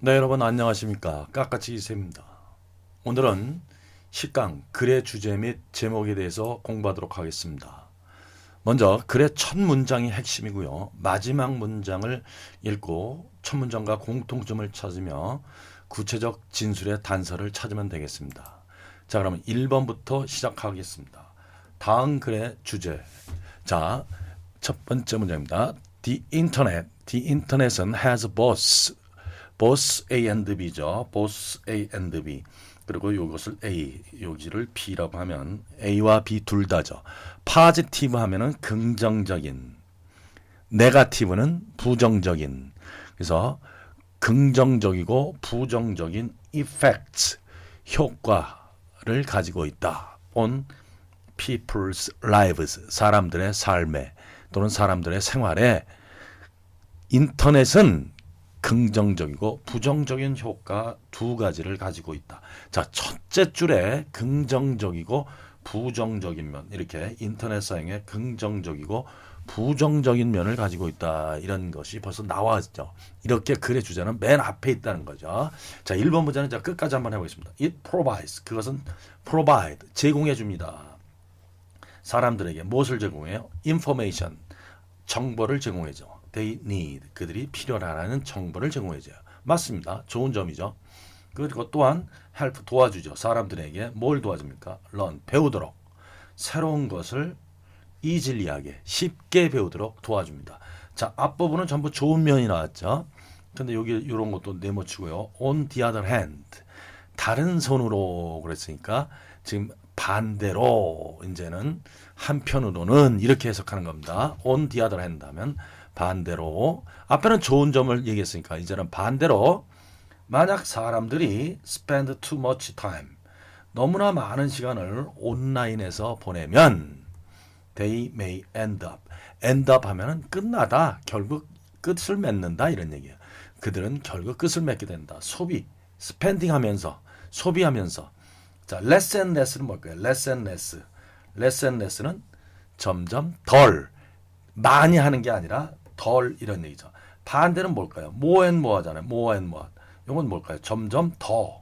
네, 여러분 안녕하십니까? 깎아치기 쌤입니다. 오늘은 10강 글의 주제 및 제목에 대해서 공부하도록 하겠습니다. 먼저 글의 첫 문장이 핵심이고요. 마지막 문장을 읽고 첫 문장과 공통점을 찾으며 구체적 진술의 단서를 찾으면 되겠습니다. 자, 그러면 1번부터 시작하겠습니다. 다음 글의 주제. 자, 첫 번째 문장입니다. The internet은 has both A and B죠. both A and B. 그리고 이것을 A, 여기를 B라고 하면 A와 B 둘 다죠. 파지티브 하면은 긍정적인, 네가티브는 부정적인. 그래서 긍정적이고 부정적인 effects, 효과를 가지고 있다. on people's lives, 사람들의 삶에 또는 사람들의 생활에 인터넷은 긍정적이고 부정적인 효과 두 가지를 가지고 있다. 자, 첫째 줄에 긍정적이고 부정적인 면, 이렇게 인터넷 사용에 긍정적이고 부정적인 면을 가지고 있다. 이런 것이 벌써 나왔죠. 이렇게 글의 주제는 맨 앞에 있다는 거죠. 자, 1번 문제는 자 끝까지 한번 해보겠습니다. It provides, 그것은 provide, 제공해 줍니다. 사람들에게 무엇을 제공해요? information, 정보를 제공해줘. They need, 그들이 필요하다는 정보를 제공해줘요. 맞습니다. 좋은 점이죠. 그리고 또한 help, 도와주죠. 사람들에게 뭘 도와줍니까? learn, 배우도록. 새로운 것을 easily하게, 쉽게 배우도록 도와줍니다. 자, 앞부분은 전부 좋은 면이 나왔죠. 근데 여기 이런 것도 네모치고요. On the other hand, 다른 손으로 그랬으니까 지금 반대로 이제는 한편으로는 이렇게 해석하는 겁니다. On the other hand 하면 반대로, 앞에는 좋은 점을 얘기했으니까 이제는 반대로, 만약 사람들이 spend too much time, 너무나 많은 시간을 온라인에서 보내면 they may end up 하면은 끝나다, 결국 끝을 맺는다, 이런 얘기예요. 그들은 결국 끝을 맺게 된다. 소비, spending 하면서, 소비하면서. 자, less and less는 뭘까요? less and less는 점점 덜, 많이 하는 게 아니라 덜, 이런 얘기죠. 반대는 뭘까요? more and more 하잖아요. more and more. 이건 뭘까요? 점점 더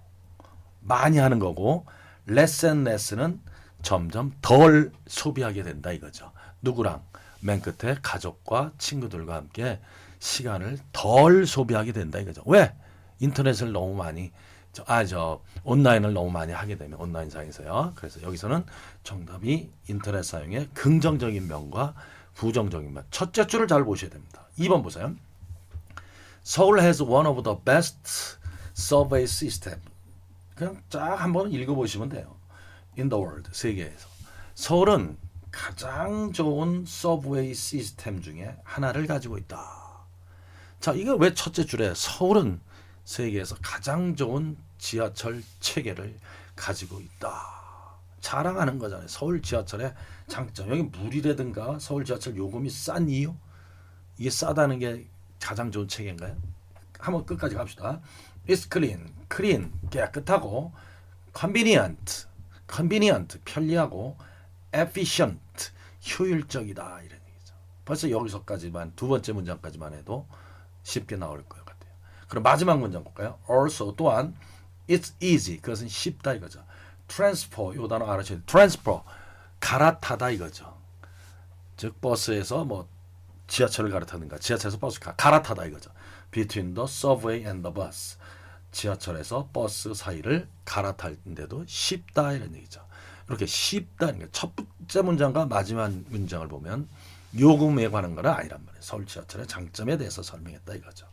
많이 하는 거고, less and less는 점점 덜 소비하게 된다, 이거죠. 누구랑? 맨 끝에 가족과 친구들과 함께 시간을 덜 소비하게 된다, 이거죠. 왜? 인터넷을 너무 많이, 온라인을 너무 많이 하게 되면, 온라인 상에서요. 그래서 여기서는 정답이 인터넷 사용의 긍정적인 면과 부정적인 면. 첫째 줄을 잘 보셔야 됩니다. 2번 보세요. Seoul has one of the best survey system. 그냥 쫙 한번 읽어보시면 돼요. In the world, 세계에서. 서울은 가장 좋은 서브웨이 시스템 중에 하나를 가지고 있다. 자, 이거 왜 첫째 줄에 서울은 세계에서 가장 좋은 지하철 체계를 가지고 있다. 자랑하는 거잖아요. 서울 지하철의 장점. 여기 물이라든가 서울 지하철 요금이 싼 이유? 이게 싸다는 게 가장 좋은 체계인가요? 한번 끝까지 갑시다. It's clean, 깨끗하고, convenient, 편리하고, efficient, 효율적이다, 이런 얘기죠. 벌써 여기서까지만, 두 번째 문장까지만 해도 쉽게 나올 것 같아요. 그럼 마지막 문장 볼까요? Also, 또한 it's easy, 그것은 쉽다, 이거죠. transfer, 요 단어 알아셔야 돼요. transfer, 갈아타다, 이거죠. 즉 버스에서 뭐 지하철을 갈아타든가 지하철에서 버스 갈아타다, 이거죠. between the subway and the bus, 지하철에서 버스 사이를 갈아탈 때도 쉽다, 이런 얘기죠. 이렇게 쉽다는 게 첫 번째 문장과 마지막 문장을 보면 요금에 관한 건 아니란 말이에요. 서울 지하철의 장점에 대해서 설명했다, 이거죠.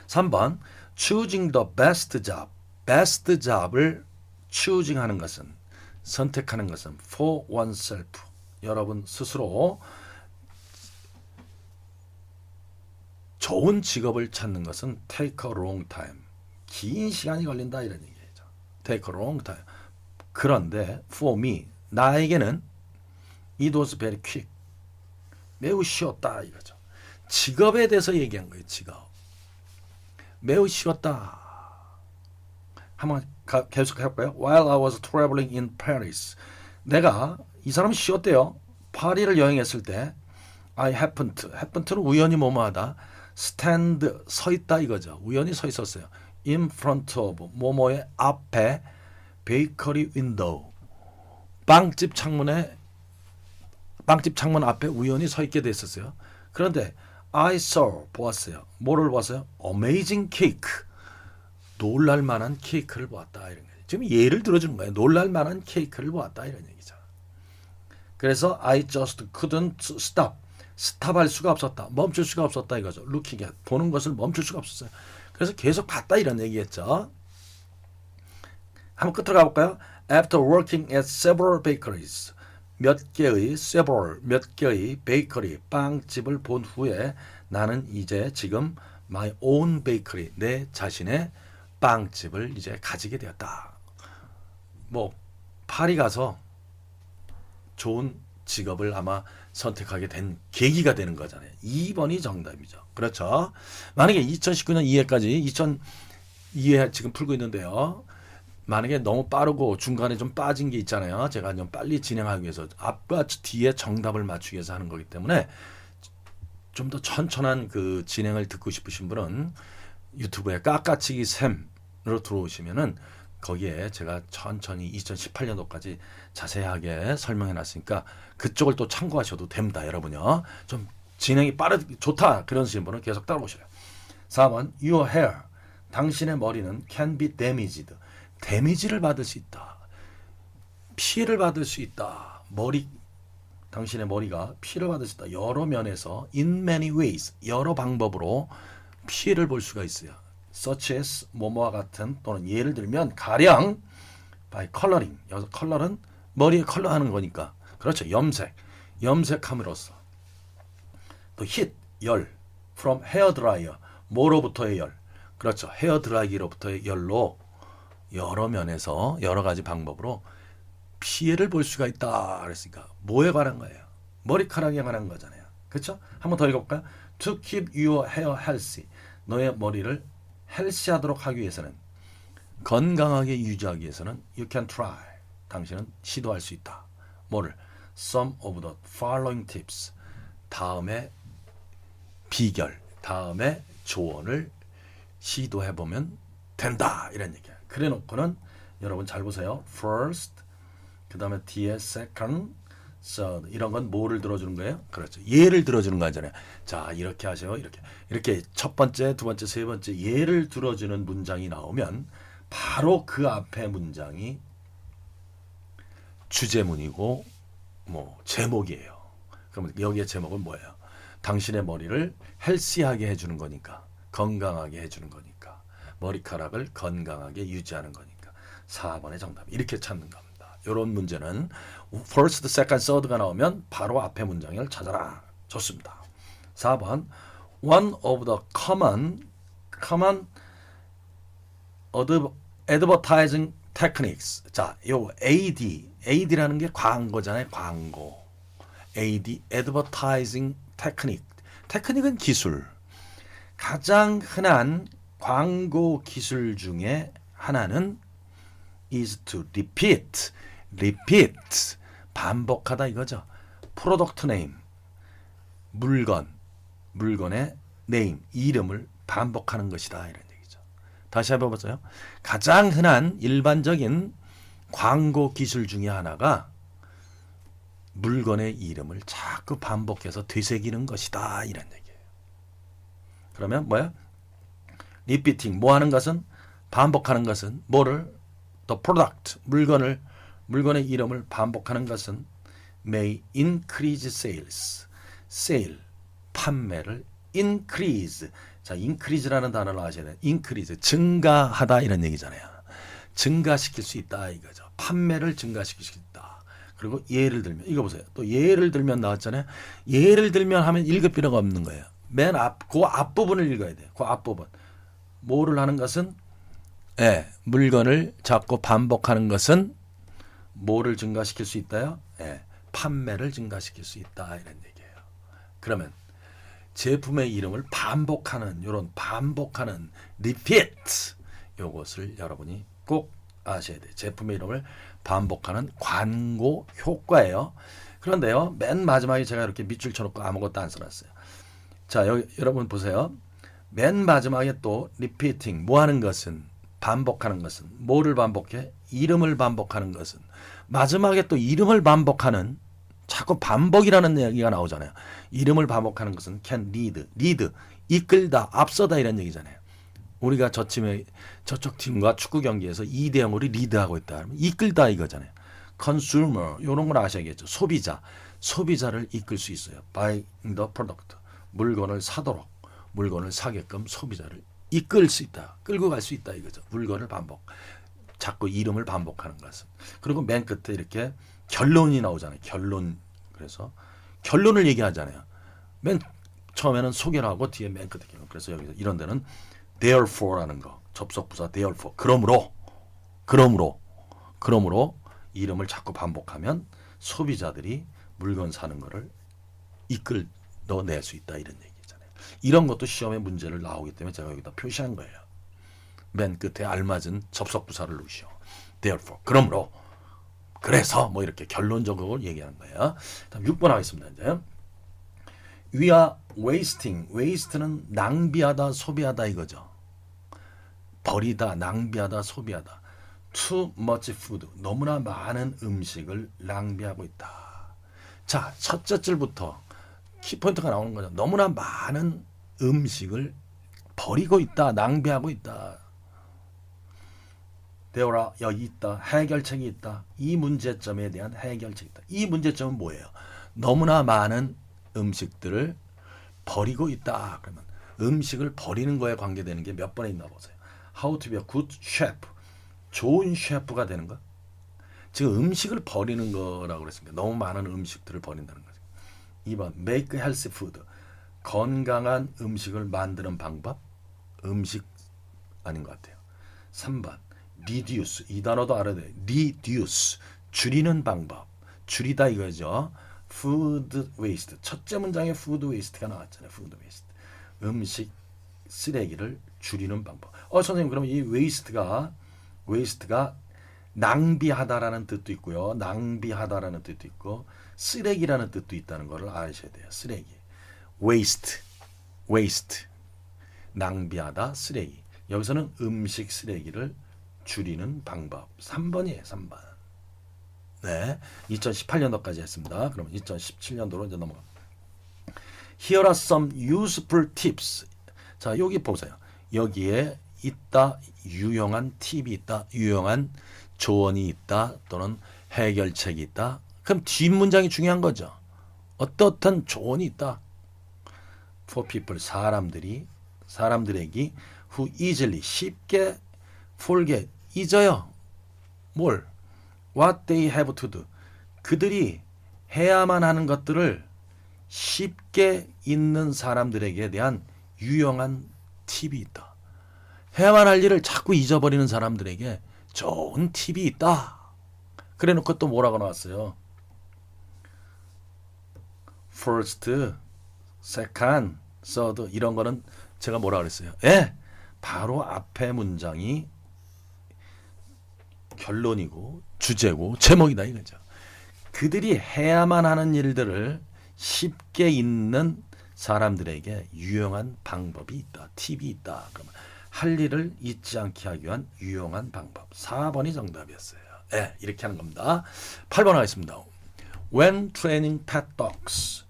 3번 choosing the best job을 choosing 하는 것은, 선택하는 것은 for oneself, 여러분 스스로 좋은 직업을 찾는 것은 take a long time, 긴 시간이 걸린다, 이런 얘기죠. take a long time. 그런데 for me, 나에게는 it was very quick, 매우 쉬웠다, 이거죠. 직업에 대해서 얘기한 거예요. 직업 매우 쉬웠다. 한번 계속 해볼까요? While I was traveling in Paris, 내가, 이 사람은 쉬었대요. 파리를 여행했을 때 I happened to는 우연히 뭐뭐하다, stand 서 있다 이거죠. 우연히 서 있었어요. in front of 뭐뭐의 앞에 bakery window 빵집 창문 앞에 우연히 서 있게 됐었어요. 그런데 I saw 보았어요. 뭐를 보았어요? Amazing cake. 놀랄 만한 케이크를 보았다 이런 거예요. 지금 예를 들어주는 거예요. 놀랄 만한 케이크를 보았다 이런 얘기죠. 그래서 I just couldn't stop. 스탑할 수가 없었다. 멈출 수가 없었다 이거죠. looking at 보는 것을 멈출 수가 없었어요. 그래서 계속 봤다 이런 얘기겠죠. 한번 끝으로 가볼까요? After working at several bakeries 몇 개의 베이커리 빵집을 본 후에 나는 이제 지금 my own bakery 내 자신의 빵집을 이제 가지게 되었다. 뭐 파리 가서 좋은 직업을 아마 선택하게 된 계기가 되는 거잖아요. 2번이 정답이죠. 그렇죠. 만약에 2019년 2회까지 2002회 지금 풀고 있는데요. 만약에 너무 빠르고 중간에 좀 빠진 게 있잖아요. 제가 좀 빨리 진행하기 위해서 앞과 뒤에 정답을 맞추기 위해서 하는 거기 때문에 좀 더 천천한 그 진행을 듣고 싶으신 분은 유튜브에 깎아치기 샘으로 들어오시면은 거기에 제가 천천히 2018년도까지 자세하게 설명해 놨으니까 그쪽을 또 참고하셔도 됩니다. 여러분요. 좀 진행이 좋다. 그런 분은 계속 따라오셔요. 4번 Your hair. 당신의 머리는 can be damaged. 데미지를 받을 수 있다. 피해를 받을 수 있다. 당신의 머리가 피해를 받을 수 있다. 여러 면에서 in many ways 여러 방법으로 피해를 볼 수가 있어요. such as 뭐뭐와 같은 또는 예를 들면 가령 by coloring. 여기서 컬러는 머리에 컬러하는 거니까 그렇죠. 염색함으로써 또 heat 열 from hair dryer 뭐로부터의 열 그렇죠. 헤어 드라이기로부터의 열로 여러 면에서 여러 가지 방법으로 피해를 볼 수가 있다 그랬으니까 뭐에 관한 거예요? 머리카락에 관한 거잖아요. 그렇죠? 한번 더 읽어볼까요? To keep your hair healthy. 너의 머리를 헬시하도록 하기 위해서는 건강하게 유지하기 위해서는 you can try. 당신은 시도할 수 있다. 뭐를? Some of the following tips. 다음의 비결, 다음의 조언을 시도해보면 된다. 이런 얘기야. 그래 놓고는 여러분 잘 보세요. First, 그 다음에 뒤에 second, third 이런 건 뭐를 들어주는 거예요? 그렇죠. 예를 들어주는 거 아니잖아요. 자 이렇게 하세요. 이렇게 첫 번째, 두 번째, 세 번째 예를 들어주는 문장이 나오면 바로 그 앞에 문장이 주제문이고 뭐 제목이에요. 그러면 여기에 제목은 뭐예요? 당신의 머리를 헬시하게 해주는 거니까 건강하게 해주는 거니까 머리카락을 건강하게 유지하는 거니까 4번의 정답 이렇게 찾는 겁니다. 이런 문제는 first, second, third가 나오면 바로 앞에 문장을 찾아라. 좋습니다. 4번 one of the common advertising techniques. 자, 요 AD라는 게 광고잖아요. 광고. AD, advertising technique. 테크닉은 기술. 가장 흔한 광고 기술 중에 하나는 is to repeat. 반복하다 이거죠. product name. 물건의 name, 이름을 반복하는 것이다. 이런 얘기죠. 다시 한번 해보세요. 가장 흔한 일반적인 광고 기술 중에 하나가 물건의 이름을 자꾸 반복해서 되새기는 것이다. 이런 얘기예요. 그러면 뭐야? repeating, 뭐 하는 것은? 반복하는 것은 뭐를? the product, 물건의 이름을 반복하는 것은 may increase sales. 판매를 increase. 자, increase라는 단어를 아셔야 돼요. increase, 증가하다 이런 얘기잖아요. 증가시킬 수 있다 이거죠. 판매를 증가시킬 수 있다. 그리고 예를 들면 이거 보세요. 또 예를 들면 나왔잖아요. 예를 들면 하면 읽을 필요가 없는 거예요. 맨 그 앞부분을 읽어야 돼요. 그 앞부분. 뭐를 하는 것은 물건을 자꾸 반복하는 것은 뭐를 증가시킬 수 있다요? 판매를 증가시킬 수 있다 이런 얘기예요. 그러면 제품의 이름을 반복하는 repeat 요것을 여러분이 꼭 아셔야 돼요. 제품의 이름을 반복하는 광고 효과예요. 그런데요, 맨 마지막에 제가 이렇게 밑줄 쳐놓고 아무것도 안 써놨어요. 자, 여기 여러분 보세요. 맨 마지막에 또 repeating 뭐 하는 것은 반복하는 것은 뭐를 반복해? 이름을 반복하는 것은 마지막에 또 이름을 반복하는 자꾸 반복이라는 얘기가 나오잖아요. 이름을 반복하는 것은 can lead 이끌다 앞서다 이런 얘기잖아요. 우리가 저쪽 팀과 축구 경기에서 2대 0으로 리드하고 있다 그러면 이끌다 이거잖아요. consumer 이런 걸 아셔야겠죠. 소비자를 이끌 수 있어요. buying the product 물건을 사도록 물건을 사게끔 소비자를 이끌 수 있다. 끌고 갈 수 있다 이거죠. 물건을 자꾸 이름을 반복하는 것은. 그리고 맨 끝에 이렇게 결론이 나오잖아요. 결론. 그래서 결론을 얘기하잖아요. 맨 처음에는 소개를 하고 뒤에 맨 끝에 결론. 그래서 여기서 이런 데는 therefore라는 거. 접속부사 therefore. 그러므로 이름을 자꾸 반복하면 소비자들이 물건 사는 거를 이끌어낼 수 있다 이런 얘기잖아요. 이런 것도 시험에 문제를 나오기 때문에 제가 여기다 표시한 거예요. 맨 끝에 알맞은 접속부사를 넣으시오. therefore. 그러므로 그래서 뭐 이렇게 결론적으로 얘기하는 거예요. 다음 6번 하겠습니다. 이제 we are wasting. waste는 낭비하다, 소비하다 이거죠. 버리다, 낭비하다, 소비하다. too much food. 너무나 많은 음식을 낭비하고 있다. 자, 첫째 줄부터 키포인트가 나오는 거죠. 너무나 많은 음식을 버리고 있다, 낭비하고 있다. 되어라 여기 있다. 해결책이 있다. 이 문제점에 대한 해결책이 있다. 이 문제점은 뭐예요? 너무나 많은 음식들을 버리고 있다. 그러면 음식을 버리는 거에 관계되는 게 몇 번에 있나 보세요. How to be a good chef. 좋은 셰프가 되는 거. 지금 음식을 버리는 거라고 그랬으니까 너무 많은 음식들을 버린다는 거죠. 2번 make healthy food. 건강한 음식을 만드는 방법. 음식 아닌 것 같아요. 3번 reduce. 이 단어도 알아야 돼요. reduce. 줄이는 방법. 줄이다 이거죠. food waste. 첫째 문장에 food waste가 나왔잖아요. food waste. 음식 쓰레기를 줄이는 방법. 선생님 그러면 이 waste가 낭비하다라는 뜻도 있고요. 낭비하다라는 뜻도 있고 쓰레기라는 뜻도 있다는 것을 아셔야 돼요. 쓰레기. waste. 낭비하다, 쓰레기. 여기서는 음식 쓰레기를 줄이는 방법. 3번이에요. 3번. 네, 2018년도까지 했습니다. 그럼 2017년도로 이제 넘어갑니다. Here are some useful tips. 자, 여기 보세요. 여기에 있다, 유용한 팁이 있다, 유용한 조언이 있다, 또는 해결책이 있다. 그럼 뒷문장이 중요한 거죠. 어떻든 조언이 있다. For people, 사람들에게 who easily, 쉽게 forget, 잊어요. 뭘? What they have to do. 그들이 해야만 하는 것들을 쉽게 잊는 사람들에게 대한 유용한 팁이 있다. 해야만 할 일을 자꾸 잊어버리는 사람들에게 좋은 팁이 있다. 그래 놓고 또 뭐라고 나왔어요? First, second, third 이런 거는 제가 뭐라 그랬어요? 바로 앞에 문장이 결론이고 주제고 제목이다 이거죠. 그들이 해야만 하는 일들을 쉽게 잊는 사람들에게 유용한 방법이 있다. 팁이 있다. 그러면 할 일을 잊지 않게 하기 위한 유용한 방법. 4번이 정답이었어요. 이렇게 하는 겁니다. 8번 하겠습니다. When training pet dogs.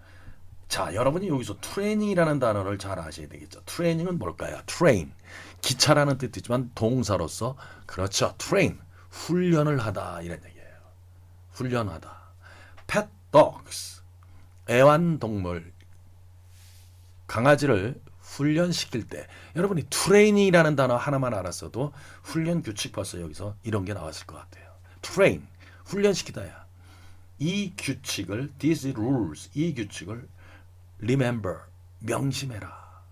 자, 여러분이 여기서 트레이닝이라는 단어를 잘 아셔야 되겠죠. 트레이닝은 뭘까요? train. 기차라는 뜻도 있지만 동사로서 그렇죠. train. 훈련을 하다 이런 얘기예요. 훈련하다. pet dogs. 애완동물 강아지를 훈련시킬 때 여러분이 트레이닝이라는 단어 하나만 알았어도 훈련 규칙 벌써 여기서 이런 게 나왔을 것 같아요. train. 훈련시키다야. 이 규칙을 these rules. 이 규칙을 remember. 명심해라.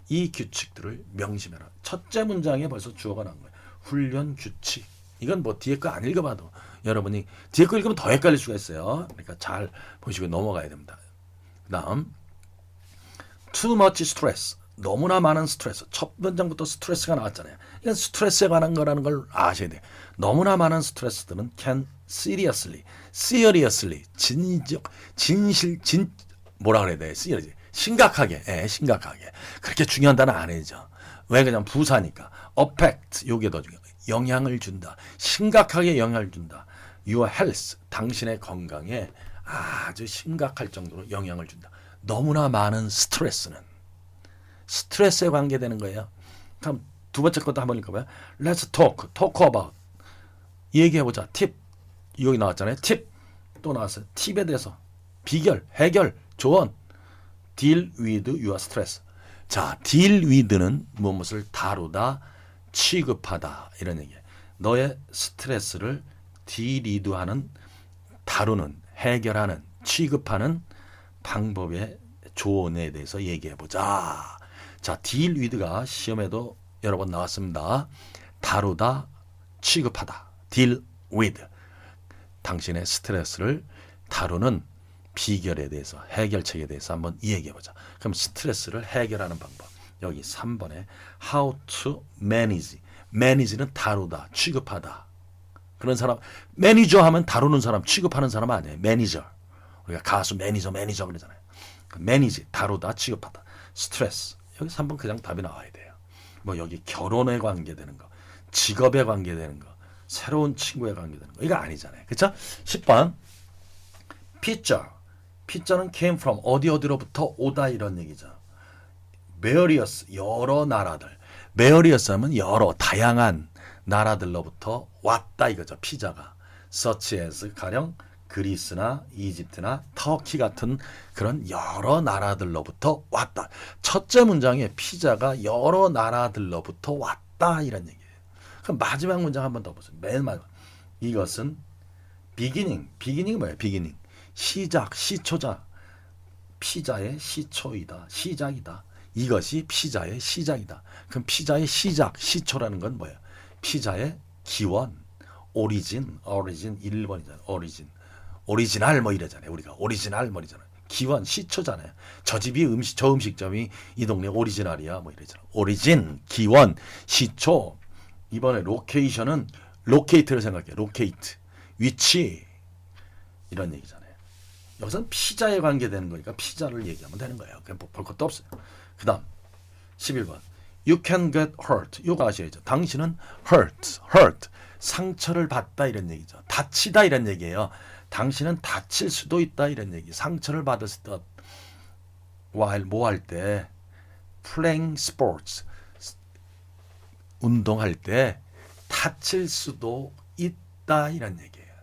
이 규칙들을 명심해라. 첫째 문장에 벌써 주어가 나온 거예요. 훈련 규칙. 이건 뭐 뒤에 거 안 읽어봐도 여러분이 뒤에 거 읽으면 더 헷갈릴 수가 있어요. 그러니까 잘 보시고 넘어가야 됩니다. 그 다음 too much stress. 너무나 많은 스트레스. 첫 문장부터 스트레스가 나왔잖아요. 이건 스트레스에 관한 거라는 걸 아셔야 돼요. 너무나 많은 스트레스들은 can seriously 뭐라 그래야 돼? 심각하게, 예, 심각하게. 그렇게 중요한 단어 아니죠. 왜 그냥 부사니까. affect, 요게 더 중요해. 영향을 준다. 심각하게 영향을 준다. Your health, 당신의 건강에 아주 심각할 정도로 영향을 준다. 너무나 많은 스트레스에 관계되는 거예요. 그럼 두 번째 것도 한번 읽어봐요. Let's talk about. 얘기해보자. 팁. 여기 나왔잖아요. 팁. 또 나왔어요. 팁에 대해서. 비결, 해결, 조언. Deal with your stress. 자, deal with는 무엇을 다루다, 취급하다 이런 얘기예요. 너의 스트레스를 deal with하는, 다루는, 해결하는, 취급하는 방법의 조언에 대해서 얘기해보자. 자, deal with가 시험에도 여러 번 나왔습니다. 다루다, 취급하다. deal with. 당신의 스트레스를 다루는 비결에 대해서, 해결책에 대해서 한번 이야기해보자. 그럼 스트레스를 해결하는 방법. 여기 3번에 how to manage. manage는 다루다, 취급하다. 그런 사람, 매니저 하면 다루는 사람, 취급하는 사람 아니에요. 매니저. 우리가 가수 매니저 그러잖아요. manage, 다루다, 취급하다. 스트레스. 여기 3번 그냥 답이 나와야 돼요. 뭐 여기 결혼에 관계되는 거, 직업에 관계되는 거, 새로운 친구에 관계되는 거. 이거 아니잖아요. 그렇죠? 10번. 피자는 came from 어디로부터 오다 이런 얘기죠. various 여러 나라들. various 하면 여러 다양한 나라들로부터 왔다 이거죠. 피자가. such as 가령 그리스나 이집트나 터키 같은 그런 여러 나라들로부터 왔다. 첫째 문장에 피자가 여러 나라들로부터 왔다 이런 얘기예요. 그럼 마지막 문장 한번 더 보세요. 맨 마지막. 이것은 beginning이 뭐예요? beginning. 시작, 시초자. 피자의 시초이다. 시작이다. 이것이 피자의 시작이다. 그럼 피자의 시작, 시초라는 건 뭐예요? 피자의 기원, 오리진 1번이잖아요. 오리지널 뭐 이러잖아요. 우리가 오리지널 뭐 이러잖아요. 기원, 시초잖아요. 저 집이 저 음식점이 이 동네 오리지널이야 뭐 이러잖아요. 오리진, 기원, 시초. 이번에 로케이션은 로케이트를 생각해. 로케이트, 위치 이런 얘기잖아요. 여기서는 피자에 관계되는 거니까 피자를 얘기하면 되는 거예요. 그냥 볼 것도 없어요. 그 다음 11번 You can get hurt. 이거 아셔야죠. 당신은 hurt 상처를 받다 이런 얘기죠. 다치다 이런 얘기예요. 당신은 다칠 수도 있다 이런 얘기. 상처를 받을 때 while 뭐 할 때 playing sports 운동할 때 다칠 수도 있다 이런 얘기예요.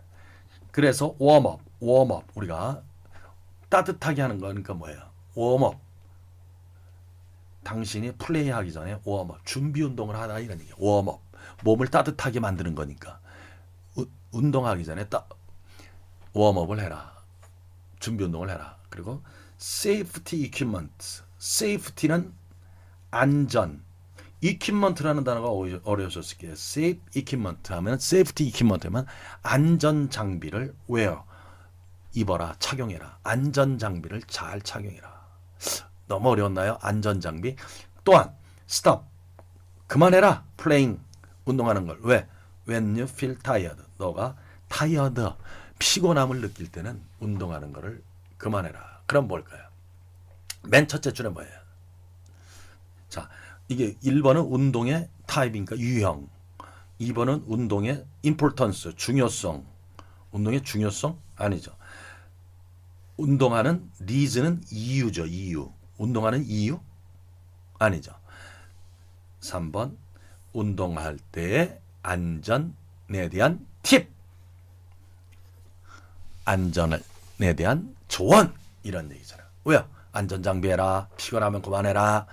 그래서 웜업 우리가 따뜻하게 하는 거니까 뭐예요? 웜업. 당신이 플레이하기 전에 웜업 준비 운동을 하다 이런 얘기예요. 웜업 몸을 따뜻하게 만드는 거니까 운동하기 전에 웜업을 해라. 준비 운동을 해라. 그리고 safety equipment. safety는 안전. equipment라는 단어가 어려우셨을 거예요. safe equipment 하면 safety equipment 하면 안전 장비를 wear 입어라, 착용해라. 안전 장비를 잘 착용해라. 너무 어려웠나요? 안전 장비. 또한 stop 그만해라. playing 운동하는 걸. 왜? When you feel tired. 너가 tired 피곤함을 느낄 때는 운동하는 거를 그만해라. 그럼 뭘까요? 맨 첫째 줄에 뭐예요? 자, 이게 1번은 운동의 타입이니까 유형. 2번은 운동의 importance, 중요성. 운동의 중요성? 아니죠. 운동하는 reason은 이유죠. 이유. 운동하는 이유? 아니죠. 3번 운동할 때의 안전에 대한 팁. 안전에 대한 조언. 이런 얘기잖아요. 왜요? 안전장비해라. 피곤하면 그만해라.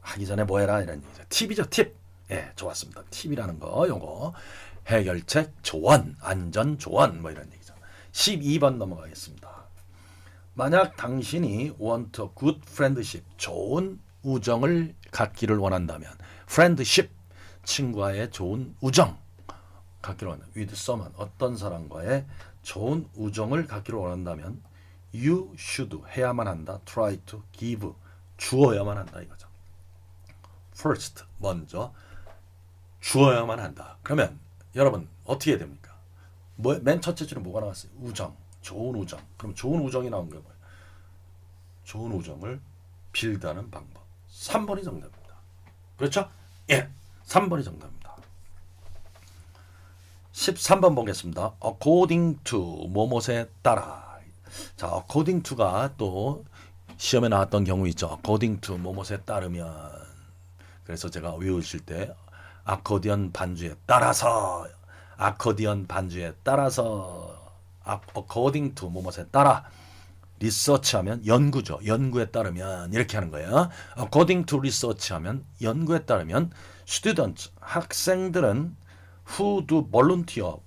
하기 전에 뭐 해라. 이런 얘기죠. 팁이죠. 팁. 예, 좋았습니다. 팁이라는 거 요거. 해결책, 조언, 안전 조언 뭐 이런 얘기죠. 12번 넘어가겠습니다. 만약 당신이 want a good friendship, 좋은 우정을 갖기를 원한다면 friendship, 친구와의 좋은 우정 갖기를 원한다. with someone, 어떤 사람과의 좋은 우정을 갖기를 원한다면 you should, 해야만 한다. try to give, 주어야만 한다 이거죠. first, 먼저 주어야만 한다. 그러면 여러분 어떻게 됩니까? 맨 첫째 줄에 뭐가 나왔어요? 우정, 좋은 우정. 그럼 좋은 우정이 나온 게 뭐예요? 좋은 우정을 빌드하는 방법. 3번이 정답입니다. 그렇죠? 예, 3번이 정답입니다. 13번 보겠습니다. according to 뭐뭐에 따라. 자, according to가 또 시험에 나왔던 경우 있죠. according to 뭐뭐에 따르면. 그래서 제가 외우실 때 아코디언 반주에 따라서, 아코디언 반주에 따라서, according to 뭐뭐에 따라. 리서치하면 연구죠. 연구에 따르면 이렇게 하는 거예요. according to research 하면 연구에 따르면 students 학생들은 who do volunteer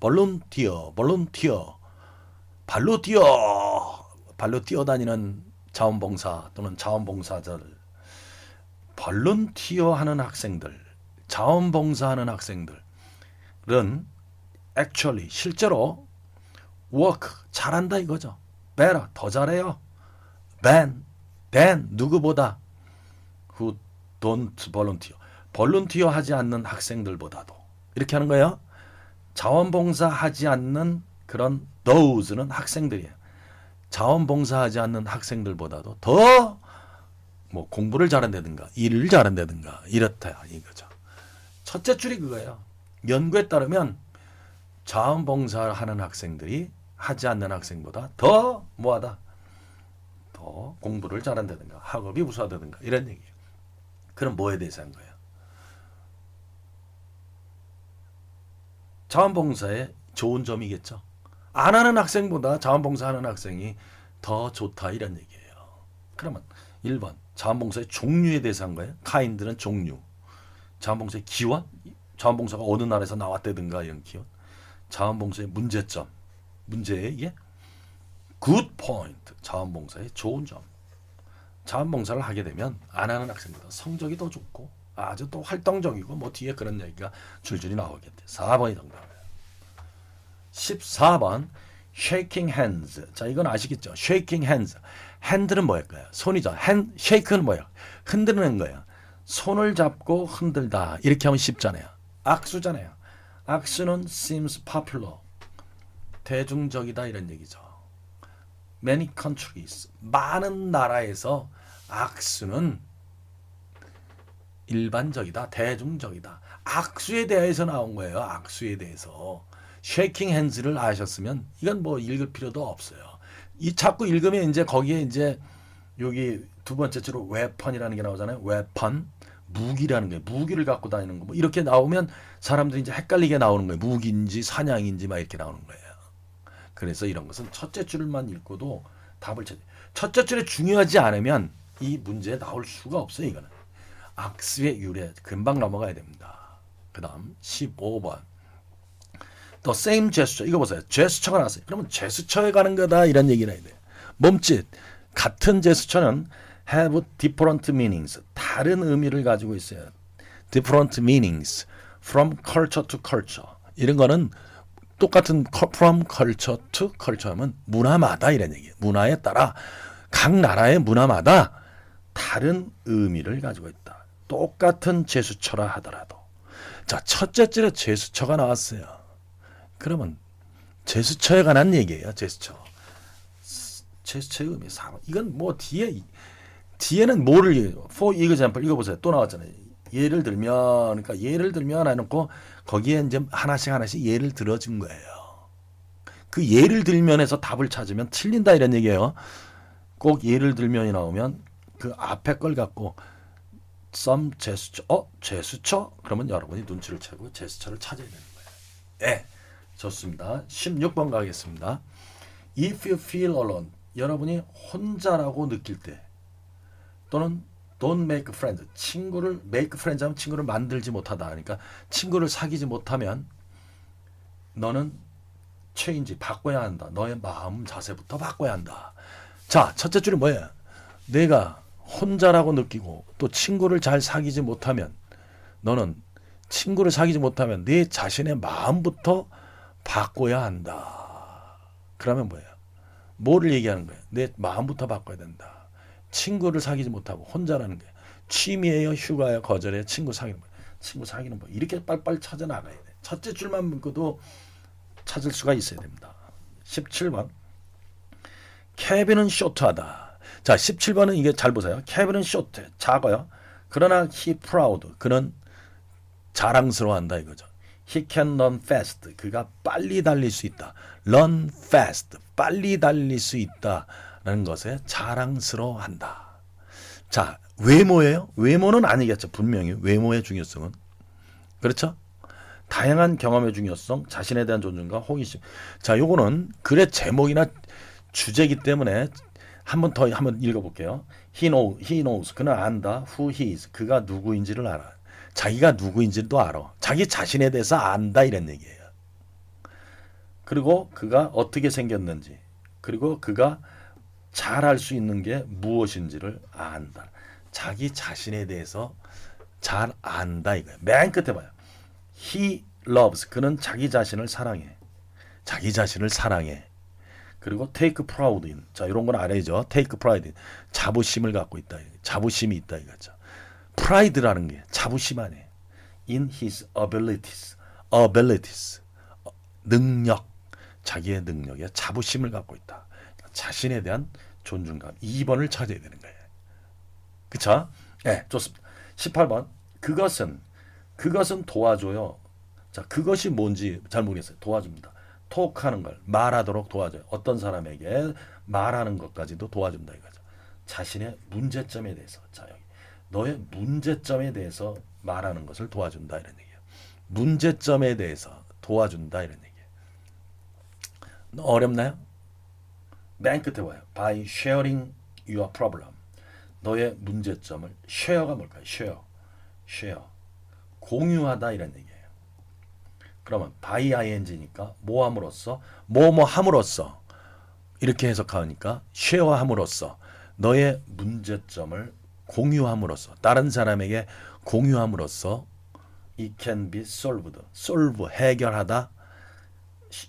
발로 뛰어다니는 자원봉사 또는 자원봉사자들 volunteer하는 학생들 자원봉사하는 학생들은 actually 실제로 work 잘한다 이거죠. better 더 잘해요. than 누구보다 who don't volunteer 하지 않는 학생들보다도 이렇게 하는 거예요. 자원봉사하지 않는 그런 those는 학생들이에요. 자원봉사하지 않는 학생들보다도 더 뭐 공부를 잘한다든가 일을 잘한다든가 이렇다 이거죠. 첫째 줄이 그거예요. 연구에 따르면 자원봉사하는 학생들이 하지 않는 학생보다 더 뭐하다? 더 공부를 잘한다든가 학업이 우수하다든가 이런 얘기예요. 그럼 뭐에 대해서 한 거예요? 자원봉사의 좋은 점이겠죠. 안 하는 학생보다 자원봉사하는 학생이 더 좋다 이런 얘기예요. 그러면 1번 자원봉사의 종류에 대해서 한 거예요. kind는 종류. 자원봉사의 기원? 자원봉사가 어느 나라에서 나왔다든가 이런 기원. 자원봉사의 문제점. 문제에 이게 good point. 자원봉사의 좋은 점. 자원봉사를 하게 되면 안 하는 학생보다 성적이 더 좋고 아주 또 활동적이고 뭐 뒤에 그런 얘기가 줄줄이 나오겠대. 4번이 정답이에요. 14번 shaking hands. 자, 이건 아시겠죠? shaking hands. 핸들은 뭐일까요? 손이죠. shake는 뭐예요? 흔드는 거예요. 손을 잡고 흔들다. 이렇게 하면 쉽잖아요. 악수잖아요. 악수는 seems popular. 대중적이다 이런 얘기죠. Many countries. 많은 나라에서 악수는 일반적이다. 대중적이다. 악수에 대해서 나온 거예요. 악수에 대해서. shaking hands를 아셨으면 이건 뭐 읽을 필요도 없어요. 이 자꾸 읽으면 이제 거기에 이제 여기 두 번째 줄로 weapon이라는 게 나오잖아요. weapon. 무기라는 거예요. 무기를 갖고 다니는 거. 뭐 이렇게 나오면 사람들이 이제 헷갈리게 나오는 거예요. 무기인지 사냥인지 막 이렇게 나오는 거예요. 그래서 이런 것은 첫째 줄만 읽고도 답을 찾아요. 첫째 줄에 중요하지 않으면 이 문제에 나올 수가 없어요. 이거는. 악수의 유래 금방 넘어가야 됩니다. 그 다음 15번 The same gesture. 이거 보세요. 제스처가 나왔어요. 그러면 제스처에 가는 거다 이런 얘기를 해야 돼요. 몸짓. 같은 제스처는 have different meanings. 다른 의미를 가지고 있어요. different meanings from culture to culture. 이런 거는 똑같은 from culture to culture 하면 문화마다 이런 얘기예요. 문화에 따라 각 나라의 문화마다 다른 의미를 가지고 있다. 똑같은 제스처라 하더라도. 자, 첫째 줄에 제스처가 나왔어요. 그러면 제스처에 관한 얘기예요. 제스처의 의미 4번. 이건 뭐 뒤에는 뭐를 for example 이거 보세요. 또 나왔잖아요. 예를 들면 그러니까 예를 들면 해놓고 거기에 이제 하나씩 예를 들어준 거예요. 그 예를 들면에서 답을 찾으면 틀린다 이런 얘기예요. 꼭 예를 들면이 나오면 그 앞에 걸 갖고 some gesture, 제스처? 그러면 여러분이 눈치를 채고 제스처를 찾아야 되는 거예요. 예, 좋습니다. 16번 가겠습니다. If you feel alone, 여러분이 혼자라고 느낄 때 또는 don't make friends, 친구를 make friends 하면 친구를 만들지 못하다. 그러니까 친구를 사귀지 못하면 너는 change, 바꿔야 한다. 너의 마음 자세부터 바꿔야 한다. 자, 첫째 줄이 뭐예요? 내가 혼자라고 느끼고 또 친구를 잘 사귀지 못하면 너는 친구를 사귀지 못하면 내 자신의 마음부터 바꿔야 한다. 그러면 뭐예요? 뭐를 얘기하는 거예요? 내 마음부터 바꿔야 된다. 친구를 사귀지 못하고 혼자라는 게 취미예요, 휴가예요, 거절해요, 친구 사귀는 거. 친구 사귀는 거 이렇게 빨리빨리 찾아 나가야 돼. 첫째 줄만 묶어도 찾을 수가 있어야 됩니다. 17번. 케빈은 쇼트하다. 자, 17번은 이게 잘 보세요. 케빈은 short, 작아요. 그러나 he proud, 그는 자랑스러워한다 이거죠. He can run fast, 그가 빨리 달릴 수 있다. Run fast, 빨리 달릴 수 있다라는 것에 자랑스러워한다. 자, 외모예요? 외모는 아니겠죠. 분명히 외모의 중요성은. 그렇죠? 다양한 경험의 중요성, 자신에 대한 존중과 호기심. 자, 요거는 글의 제목이나 주제이기 때문에 한번 읽어볼게요. He knows. 그는 안다. Who he is. 그가 누구인지를 알아. 자기가 누구인지도 알아. 자기 자신에 대해서 안다 이런 얘기예요. 그리고 그가 어떻게 생겼는지, 그리고 그가 잘할 수 있는 게 무엇인지를 안다. 자기 자신에 대해서 잘 안다 이거예요. 맨 끝에 봐요. He loves. 그는 자기 자신을 사랑해. 자기 자신을 사랑해. 그리고 take pride in. 자, 이런 건 알아야죠. take pride in. 자부심을 갖고 있다. 자부심이 있다 이거죠. pride라는 게 자부심 아니에요. in his abilities. 능력. 자기의 능력에 자부심을 갖고 있다. 자신에 대한 존중감. 2번을 찾아야 되는 거예요. 그쵸? 네, 좋습니다. 18번. 그것은 도와줘요. 자, 그것이 뭔지 잘 모르겠어요. 도와줍니다. 톡하는 걸 말하도록 도와줘요. 어떤 사람에게 말하는 것까지도 도와준다 이거죠. 자신의 문제점에 대해서. 자, 여기 너의 문제점에 대해서 말하는 것을 도와준다 이런 얘기예요. 문제점에 대해서 도와준다 이런 얘기예요. 어렵나요? 맨 끝에 와요. By sharing your problem. 너의 문제점을 share가 뭘까요? share. 공유하다 이런 얘기예요. 그러면 by ing니까 뭐함으로써 뭐뭐함으로써 이렇게 해석하니까 share함으로써 너의 문제점을 공유함으로써 다른 사람에게 공유함으로써 it can be solved. 해결하다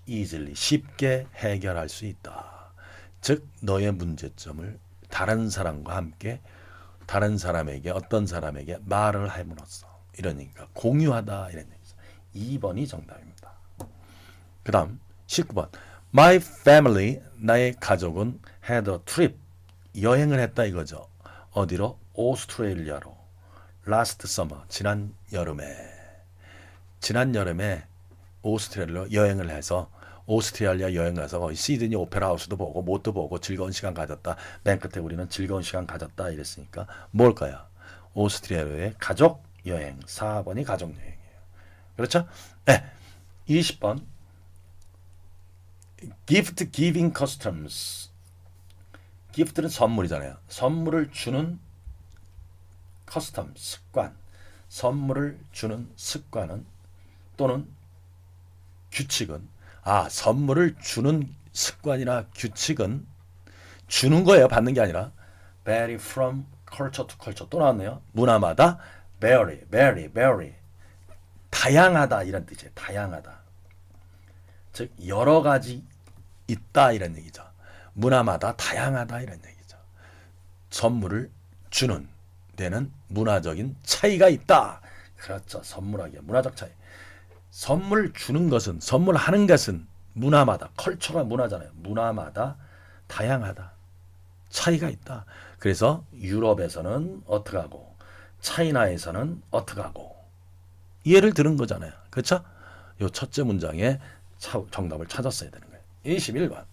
easily 쉽게 해결할 수 있다. 즉 너의 문제점을 다른 사람과 함께 다른 사람에게 어떤 사람에게 말을 함으로써 이러니까 공유하다 이런 얘기죠. 2번이 정답입니다. 그 다음 19번 My family 나의 가족은 had a trip 여행을 했다 이거죠. 어디로? 오스트레일리아로 last summer 지난 여름에 오스트레일리아 여행을 해서 오스트레일리아 여행을 해서 시드니 오페라 하우스도 보고 못도 보고 즐거운 시간 가졌다. 맨 끝에 우리는 즐거운 시간 가졌다 이랬으니까 뭘까요? 오스트레일리아의 가족 여행. 4번이 가족 여행이에요. 그렇죠? 네. 20번 gift giving customs. gift는 선물이잖아요. 선물을 주는 custom 습관. 선물을 주는 습관은 또는 규칙은 선물을 주는 습관이나 규칙은 주는 거예요. 받는 게 아니라 vary from culture to culture. 또 나왔네요. 문화마다 vary. 다양하다 이런 뜻이에요. 다양하다. 즉 여러 가지 있다 이런 얘기죠. 문화마다 다양하다 이런 얘기죠. 선물을 주는 데는 문화적인 차이가 있다. 그렇죠. 선물하기에 문화적 차이. 선물 주는 것은 선물하는 것은 문화마다 컬처가 문화잖아요. 문화마다 다양하다. 차이가 있다. 그래서 유럽에서는 어떻게 하고 차이나에서는 어떻게 하고 예를 들은 거잖아요. 그렇죠? 요 첫째 문장에 정답을 찾았어야 되는 거예요. 21번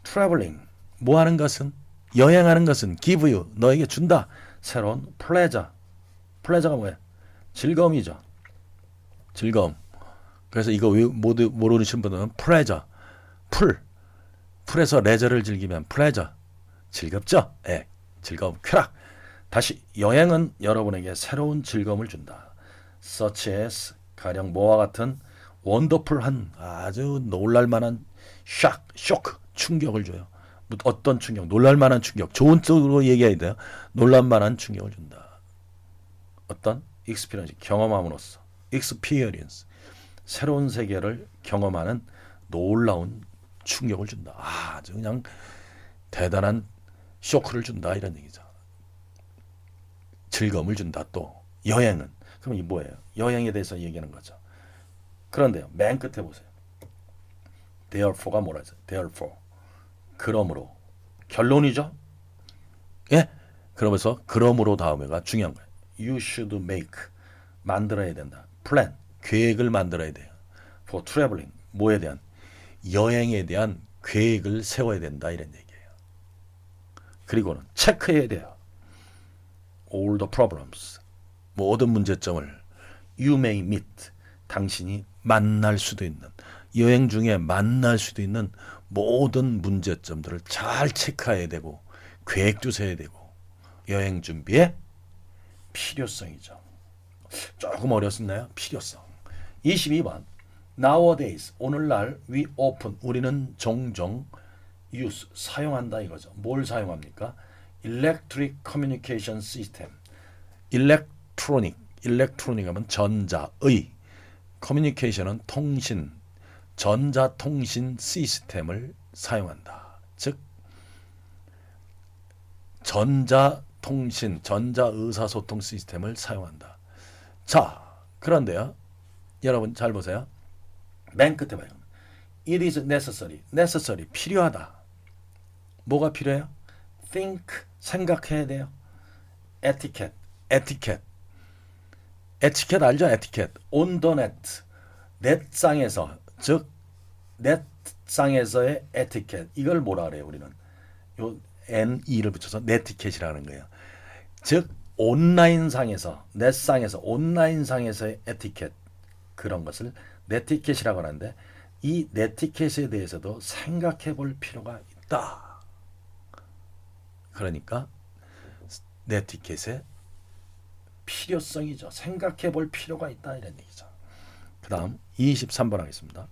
traveling 뭐 하는 것은 여행하는 것은 give you 너에게 준다. 새로운 pleasure가 뭐예요? 즐거움이죠. 즐거움. 그래서 이거 모르시는 분들은 풀에서 레저를 즐기면 pleasure 즐겁죠? 예, 즐거움, 쾌락. 다시 여행은 여러분에게 새로운 즐거움을 준다. such as 가령 뭐와 같은 원더풀한 아주 놀랄만한 쇼크 충격을 줘요. 어떤 충격? 놀랄만한 충격. 좋은 쪽으로 얘기해야 돼요. 놀랄만한 충격을 준다. 어떤 experience 경험함으로써 experience 새로운 세계를 경험하는 놀라운 충격을 준다. 아주 그냥 대단한 쇼크를 준다 이런 얘기죠. 즐거움을 준다. 또 여행은 그럼 이 뭐예요? 여행에 대해서 얘기하는 거죠. 그런데요. 맨 끝에 보세요. Therefore가 뭐라 했어요? Therefore. 그러므로 결론이죠. 예? 그러면서 그러므로 다음에가 중요한 거예요. You should make 만들어야 된다. plan 계획을 만들어야 돼요. For traveling 뭐에 대한 여행에 대한 계획을 세워야 된다 이런 얘기예요. 그리고는 체크해야 돼요. All the problems 모든 문제점을 you may meet 당신이 만날 수도 있는 여행 중에 만날 수도 있는 모든 문제점들을 잘 체크해야 되고 계획도 세워야 되고 여행 준비의 필요성이죠. 조금 어렵나요? 필요성. 22번 Nowadays 오늘날 we often 우리는 종종 use 사용한다 이거죠. 뭘 사용합니까? Electric Communication System 일렉트로닉 하면 전자의 커뮤니케이션은 통신 전자통신 시스템을 사용한다. 즉 전자통신 전자의사소통 시스템을 사용한다. 자 그런데요 여러분 잘 보세요. 맨 끝에 봐요. It is necessary 필요하다. 뭐가 필요해요? think 생각해야 돼요. etiquette 알죠? 에티켓 on the net 넷상에서 즉 넷상에서의 에티켓 이걸 뭐라 그래요 우리는 요 NE를 붙여서 네티켓이라는 거예요. 즉 온라인상에서 넷상에서 온라인상에서의 에티켓 그런 것을 네티켓이라고 하는데 이 네티켓에 대해서도 생각해 볼 필요가 있다. 그러니까 네티켓의 필요성이죠. 생각해 볼 필요가 있다 이런 얘기죠. 그 다음 23번 하겠습니다.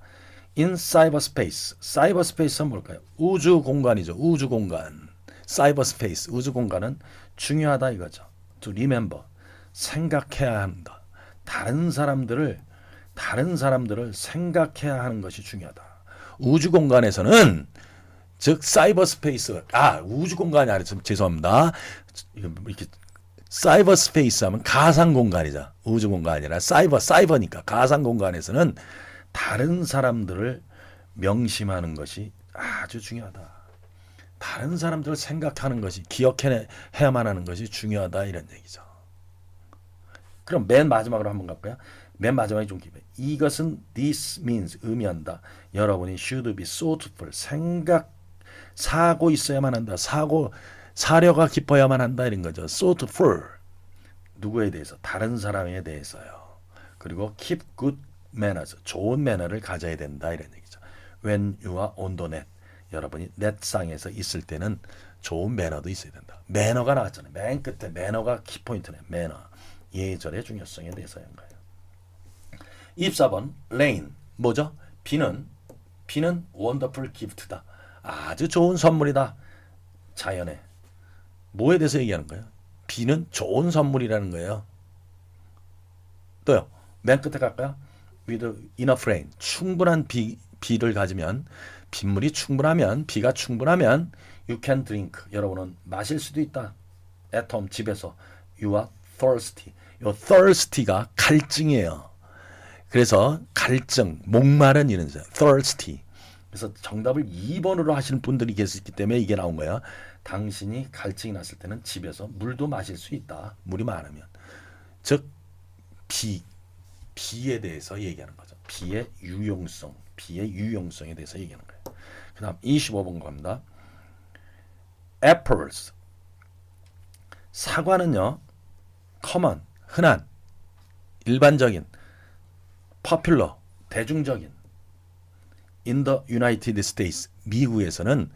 In cyberspace. cyberspace는 뭘까요? 우주 공간이죠. 우주 공간. cyberspace. 우주 공간은 중요하다 이거죠. To remember. 생각해야 한다. 다른 사람들을 생각해야 하는 것이 중요하다. 우주 공간에서는 즉 사이버스페이스 우주 공간이 아니라 죄송합니다. 이렇게 사이버 스페이스 하면 가상 공간이죠. 우주 공간이 아니라 사이버니까 가상 공간에서는 다른 사람들을 명심하는 것이 아주 중요하다. 다른 사람들을 생각하는 것이 기억해야만 하는 것이 중요하다 이런 얘기죠. 그럼 맨 마지막으로 한번 갈까요? 맨 마지막이 좀 깊어요. 이것은 this means 의미한다. 여러분이 should be thoughtful 사고 있어야만 한다. 사려가 깊어야만 한다 이런 거죠. thoughtful 누구에 대해서? 다른 사람에 대해서요. 그리고 keep good manners 좋은 매너를 가져야 된다 이런 얘기죠. When you are on the net 여러분이 넷상에서 있을 때는 좋은 매너도 있어야 된다. 매너가 나왔잖아요. 맨 끝에 매너가 키포인트네. 매너 예절의 중요성에 대해서 한 거예요. 24번 rain 뭐죠? 비는 wonderful gift다. 아주 좋은 선물이다. 자연에 뭐에 대해서 얘기하는 거예요? 비는 좋은 선물이라는 거예요. 또요. 맨 끝에 갈까요? With enough rain. 충분한 비를 가지면 빗물이 충분하면 비가 충분하면 you can drink. 여러분은 마실 수도 있다. At home 집에서 you are thirsty. 요 thirsty가 갈증이에요. 그래서 갈증, 목마른 이런 거 thirsty. 그래서 정답을 2번으로 하시는 분들이 계시기 때문에 이게 나온 거예요. 당신이 갈증이 났을 때는 집에서 물도 마실 수 있다. 물이 많으면. 즉 비에 대해서 얘기하는 거죠. 비의 유용성에 대해서 얘기하는 거예요. 그 다음 25번 갑니다. Apples. 사과는요. common, 흔한, 일반적인, popular, 대중적인. In the United States, 미국에서는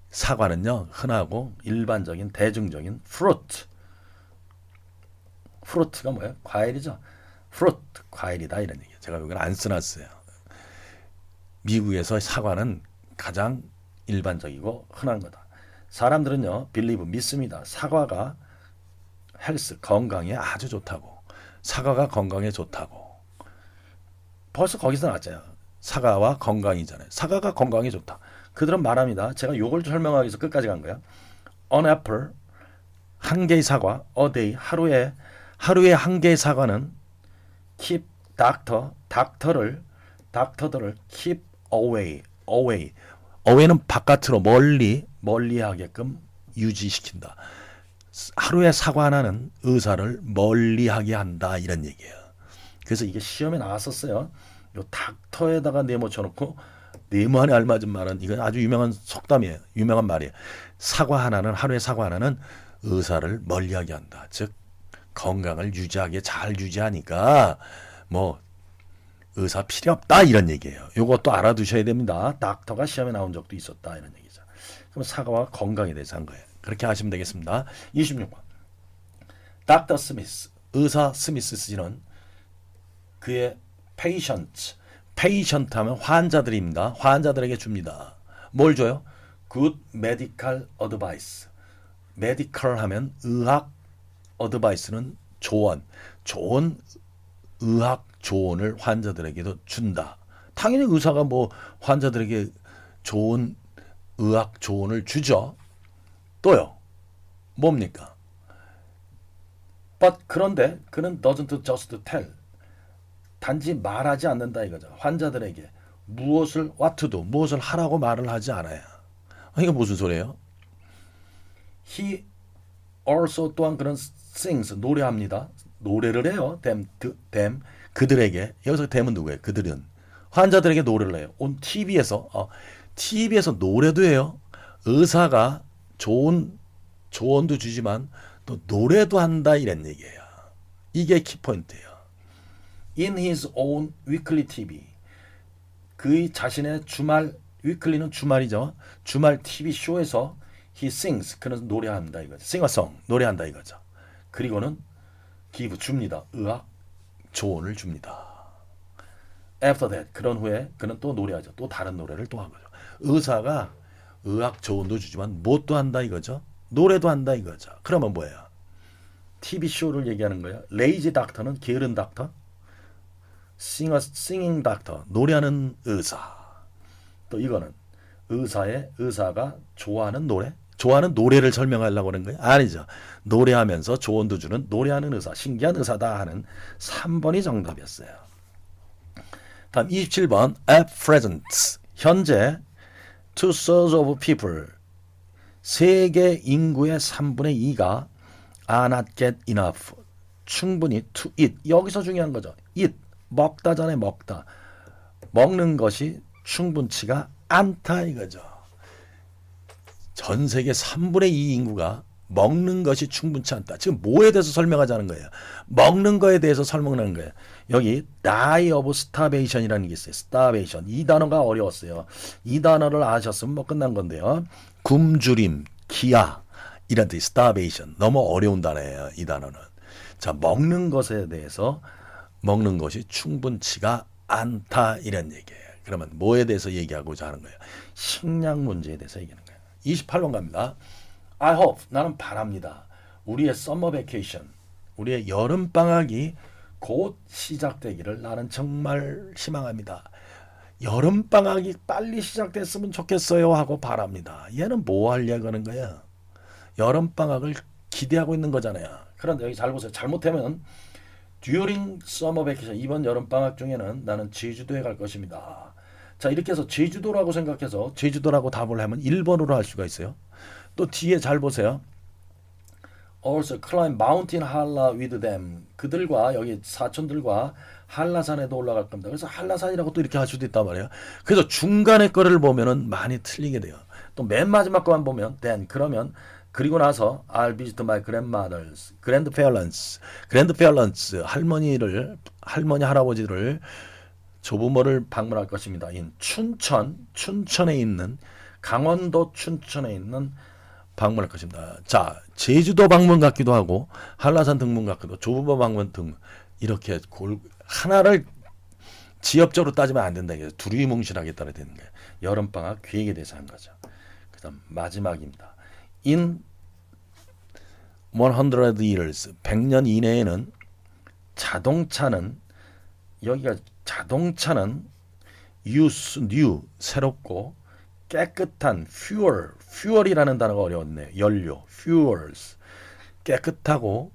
사과는요. 흔하고 일반적인, 대중적인 fruit가 뭐예요? 과일이죠. fruit, 과일이다 이런 얘기예요. 제가 여기는 안 써놨어요. 미국에서 사과는 가장 일반적이고 흔한 거다. 사람들은요. believe, 믿습니다. 사과가 헬스, 건강에 아주 좋다고. 사과가 건강에 좋다고. 벌써 거기서 나왔잖아요. 사과와 건강이잖아요. 사과가 건강에 좋다. 그들은 말합니다. 제가 요걸 설명하기 위해서 끝까지 간 거예요. An apple, 한 개의 사과, a day, 하루에 한 개의 사과는 keep 닥터들을 keep away는 바깥으로 멀리 하게끔 유지시킨다. 하루에 사과 하나는 의사를 멀리하게 한다 이런 얘기예요. 그래서 이게 시험에 나왔었어요. 요 닥터에다가 네모 쳐놓고 네모 안에 알맞은 말은 이건 아주 유명한 속담이에요. 유명한 말이에요. 사과 하나는 하루에 사과 하나는 의사를 멀리하게 한다. 즉 건강을 유지하게 잘 유지하니까 뭐 의사 필요 없다 이런 얘기예요. 요것도 알아두셔야 됩니다. 닥터가 시험에 나온 적도 있었다 이런 얘기죠. 그럼 사과와 건강에 대해서 한 거예요. 그렇게 하시면 되겠습니다. 26번. 닥터 스미스, 의사 스미스 씨는 그의 patient 하면 환자들입니다. 환자들에게 줍니다. 뭘 줘요? Good medical advice. medical 하면 의학, advice는 조언, 좋은 의학 조언을 환자들에게도 준다. 당연히 의사가 뭐 환자들에게 좋은 의학 조언을 주죠. 또요. 뭡니까? But 그런데 그는 doesn't just tell. 단지 말하지 않는다 이거죠. 환자들에게 무엇을 what to do, 무엇을 하라고 말을 하지 않아요. 이게 무슨 소리예요? He also 또한 그런 sings 노래합니다. 노래를 해요. them 그들에게 여기서 them은 누구예요? 그들은 환자들에게 노래를 해요. 온 TV에서 노래도 해요. 의사가 좋은 조언도 주지만 또 노래도 한다 이런 얘기예요. 이게 키포인트예요. In his own weekly TV 그의 자신의 주말 위클리는 주말이죠. 주말 TV 쇼에서 he sings 그는 노래한다 이거죠. sing a song 노래한다 이거죠. 그리고는 give 줍니다. 의학 조언을 줍니다. After that 그런 후에 그는 또 노래하죠. 또 다른 노래를 또 한 거죠. 의사가 의학 조언도 주지만 뭣도 한다 이거죠. 노래도 한다 이거죠. 그러면 뭐예요? TV 쇼를 얘기하는 거예요. 레이지 닥터는 게으른 닥터, singing 닥터 노래하는 의사. 또 이거는 의사가 좋아하는 노래를 설명하려고 하는 거예요? 아니죠. 노래하면서 조언도 주는 노래하는 의사, 신기한 의사다 하는 3번이 정답이었어요. 다음 27번 at present 현재 2/3 of people 세계 인구의 3분의 2가 are not get enough 충분히 to eat 여기서 중요한 거죠. eat 먹다잖아요. 먹는 것이 충분치가 않다 이거죠. 전 세계 3분의 2 인구가 먹는 것이 충분치 않다. 지금 뭐에 대해서 설명하자는 거예요? 먹는 거에 대해서 설명하는 거예요. 여기 die of starvation이라는 게 있어요. starvation. 이 단어가 어려웠어요. 이 단어를 아셨으면 뭐 끝난 건데요. 굶주림, 기아 이런 뜻 starvation. 너무 어려운 단어예요. 이 단어는. 자, 먹는 것에 대해서 먹는 것이 충분치가 않다 이런 얘기예요. 그러면 뭐에 대해서 얘기하고자 하는 거예요? 식량 문제에 대해서 얘기하는 거예요. 28번 갑니다. I hope 나는 바랍니다. 우리의 summer vacation, 우리의 여름 방학이 곧 시작되기를 나는 정말 희망합니다. 여름 방학이 빨리 시작됐으면 좋겠어요 하고 바랍니다. 얘는 뭐 하려고 하는 거야? 여름 방학을 기대하고 있는 거잖아요. 그런데 여기 잘 보세요. 잘못하면 during summer vacation 이번 여름 방학 중에는 나는 제주도에 갈 것입니다. 자, 이렇게 해서 제주도라고 생각해서 제주도라고 답을 하면 1번으로 할 수가 있어요. 또 뒤에 잘 보세요. Also climb mountain 한라 with them. 그들과 여기 사촌들과 한라산에도 올라갈 겁니다. 그래서 한라산이라고 또 이렇게 할 수도 있단 말이에요. 그래서 중간에 거를 보면은 많이 틀리게 돼요. 또 맨 마지막 거만 보면 then 그러면 그리고 나서 I'll visit my grandmother's grandparents 할머니 할아버지를 조부모를 방문할 것입니다. 인 춘천에 있는 강원도 춘천에 있는 방문할 것입니다. 자, 제주도 방문 같기도 하고 한라산 등문 같기도 조부모 방문 등문 이렇게 하나를 지역적으로 따지면 안 된다. 두리뭉실하게 따라야 되는 거예요. 여름방학 계획에 대해서 한 거죠. 그 다음 마지막입니다. In 100 years 100년 이내에는 자동차는 new 새롭고 깨끗한 fuel이라는 단어가 어려웠네요. 연료 fuels 깨끗하고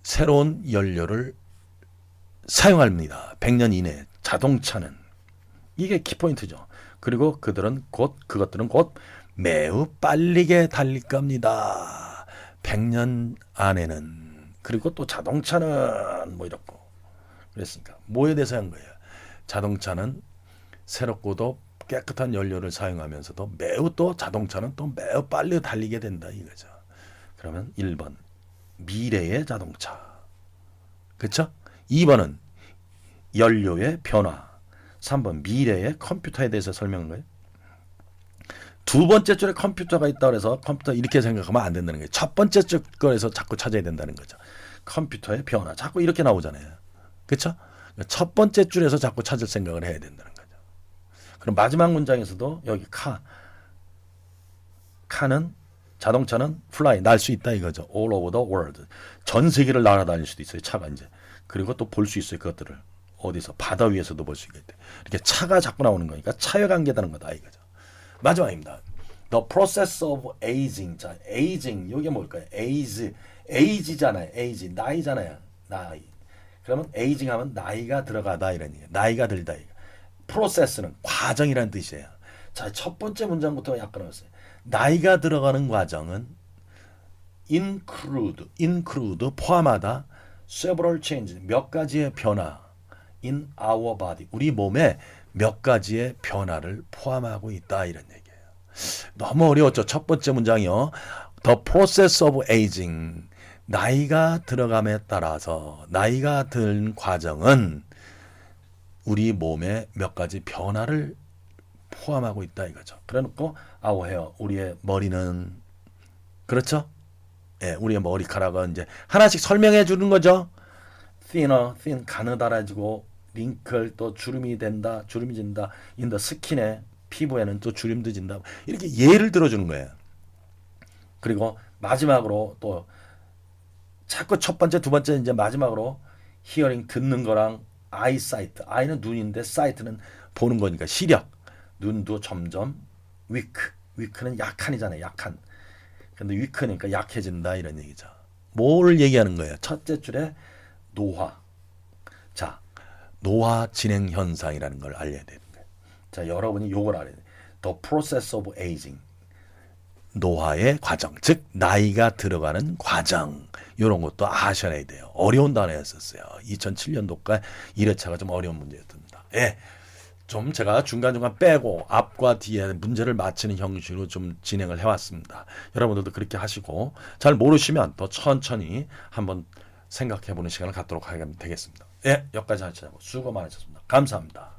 새로운 연료를 사용합니다. 100년 이내 자동차는 이게 키포인트죠. 그리고 그것들은 곧 매우 빠르게 달릴 겁니다. 100년 안에는 그리고 또 자동차는 뭐 이렇고 그랬으니까 뭐에 대해서 한 거예요. 자동차는 새롭고도 깨끗한 연료를 사용하면서도 매우 또 자동차는 또 매우 빨리 달리게 된다 이거죠. 그러면 1번 미래의 자동차. 그렇죠? 2번은 연료의 변화. 3번 미래의 컴퓨터에 대해서 설명한 거예요. 두 번째 줄에 컴퓨터가 있다 그래서 컴퓨터 이렇게 생각하면 안 된다는 거예요. 첫 번째 줄 거에서 자꾸 찾아야 된다는 거죠. 컴퓨터의 변화. 자꾸 이렇게 나오잖아요. 그렇죠? 첫 번째 줄에서 자꾸 찾을 생각을 해야 된다는 거죠. 그럼 마지막 문장에서도 여기 카는 자동차는 fly 날 수 있다 이거죠. all over the world. 전 세계를 날아다닐 수도 있어요. 차가 이제. 그리고 또 볼 수 있어요. 그것들을. 어디서 바다 위에서도 볼 수 있겠대. 이렇게 차가 자꾸 나오는 거니까 차에 관계되는 거다 이거죠. 마지막입니다. The process of aging. 자, aging 이게 뭘까요? age잖아요. age 나이잖아요. 나이. 그러면 aging 하면 나이가 들어가다 이런 얘기예요. 나이가 들다 이거. process는 과정이라는 뜻이에요. 자, 첫 번째 문장부터 약간 어렸어요. 나이가 들어가는 과정은 include 포함하다 several changes 몇 가지의 변화 in our body 우리 몸에 몇 가지의 변화를 포함하고 있다 이런 얘기예요. 너무 어려웠죠. 첫 번째 문장이요. The process of aging 나이가 들어감에 따라서 나이가 든 과정은 우리 몸에 몇 가지 변화를 포함하고 있다 이거죠. 그래놓고 our hair 우리의 머리는 그렇죠? 예, 우리의 머리카락은 이제 하나씩 설명해 주는 거죠. thin 가느다라지고 링클 또 주름이 된다, 주름이 진다. in the skin에 피부에는 또 주름도 진다. 이렇게 예를 들어주는 거예요. 그리고 마지막으로 또 자꾸 첫 번째, 두 번째 이제 마지막으로 hearing 듣는 거랑 eyesight, eye는 눈인데 sight는 보는 거니까 시력. 눈도 점점 weak는 약한이잖아요. 약한. 근데 weak니까 약해진다 이런 얘기죠. 뭘 얘기하는 거예요? 첫째 줄에 노화. 자, 노화 진행 현상이라는 걸 알려야 되는 거예요. 자, 여러분이 요걸 알아야 돼요. The process of aging. 노화의 과정, 즉 나이가 들어가는 과정. 이런 것도 아셔야 돼요. 어려운 단어였었어요. 2007년도가 1회차가 좀 어려운 문제였습니다. 예. 좀 제가 중간중간 빼고 앞과 뒤에 문제를 맞히는 형식으로 좀 진행을 해왔습니다. 여러분들도 그렇게 하시고 잘 모르시면 더 천천히 한번 생각해보는 시간을 갖도록 하면 되겠습니다. 예, 여기까지 하시자고 수고 많으셨습니다. 감사합니다.